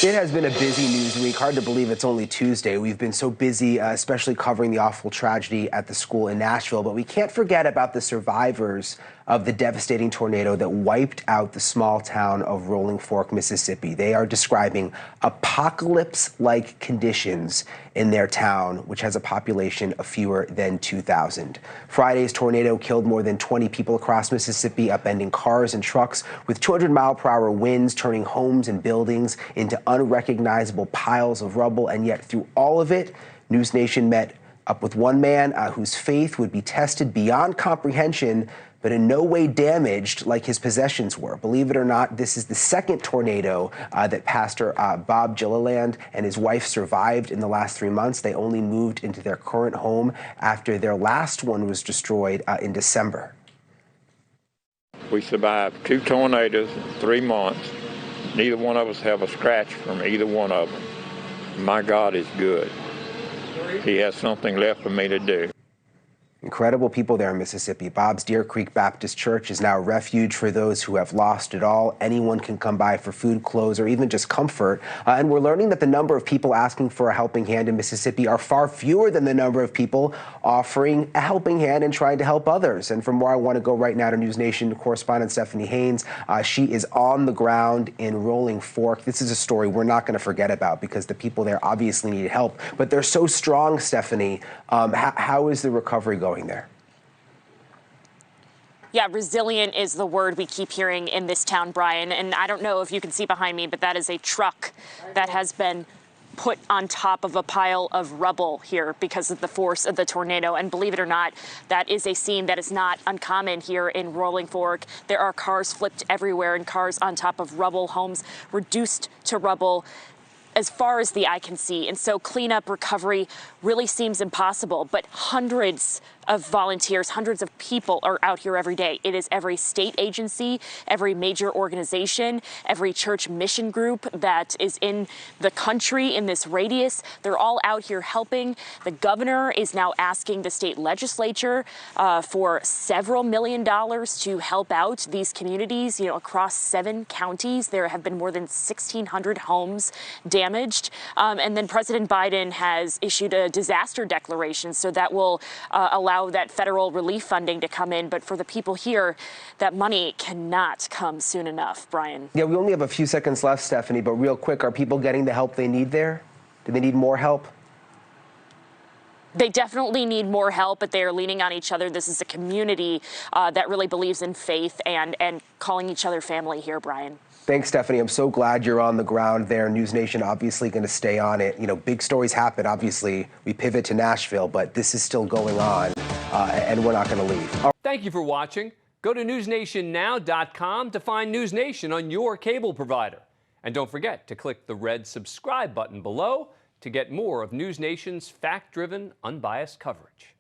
It has been a busy news week. Hard to believe it's only Tuesday. We've been so busy, especially covering the awful tragedy at the school in Nashville. But we can't forget about the survivors of the devastating tornado that wiped out the small town of Rolling Fork, Mississippi. They are describing apocalypse-like conditions in their town, which has a population of fewer than 2,000. Friday's tornado killed more than 20 people across Mississippi, upending cars and trucks with 200-mile-per-hour winds, turning homes and buildings into unrecognizable piles of rubble. And yet through all of it, NewsNation met up with one man whose faith would be tested beyond comprehension, but in no way damaged like his possessions were. Believe it or not, this is the second tornado that Pastor Bob Gilliland and his wife survived in the last 3 months. They only moved into their current home after their last one was destroyed in December. We survived 2 tornadoes in 3 months. Neither one of us have a scratch from either one of them. My God is good. He has something left for me to do. Incredible people there in Mississippi. Bob's Deer Creek Baptist Church is now a refuge for those who have lost it all. Anyone can come by for food, clothes, or even just comfort. And we're learning that the number of people asking for a helping hand in Mississippi are far fewer than the number of people offering a helping hand and trying to help others. And from where I want to go right now to NewsNation correspondent Stephanie Haynes. She is on the ground in Rolling Fork. This is a story we're not going to forget about because the people there obviously need help. But they're so strong, Stephanie. How is the recovery going there? Yeah, resilient is the word we keep hearing in this town, Brian. And I don't know if you can see behind me, but that is a truck that has been put on top of a pile of rubble here because of the force of the tornado. And believe it or not, that is a scene that is not uncommon here in Rolling Fork. There are cars flipped everywhere and cars on top of rubble, homes reduced to rubble as far as the eye can see. And so cleanup, recovery really seems impossible, but hundreds of volunteers, hundreds of people are out here every day. It is every state agency, every major organization, every church mission group that is in the country in this radius. They're all out here helping. The governor is now asking the state legislature for several $1 million to help out these communities, across 7 counties. There have been more than 1,600 homes damaged. And then President Biden has issued a disaster declaration, so that will allow that federal relief funding to come in. But for the people here, that money cannot come soon enough, Brian. Yeah, we only have a few seconds left, Stephanie, but real quick, are people getting the help they need there? Do they need more help? They definitely need more help, but they are leaning on each other. This is a community that really believes in faith and calling each other family here, Brian. Thanks, Stephanie. I'm so glad you're on the ground there. NewsNation obviously going to stay on it. Big stories happen. Obviously, we pivot to Nashville, but this is still going on, and we're not going to leave. Thank you for watching. Go to newsnationnow.com to find NewsNation on your cable provider. And don't forget to click the red subscribe button below to get more of NewsNation's fact-driven, unbiased coverage.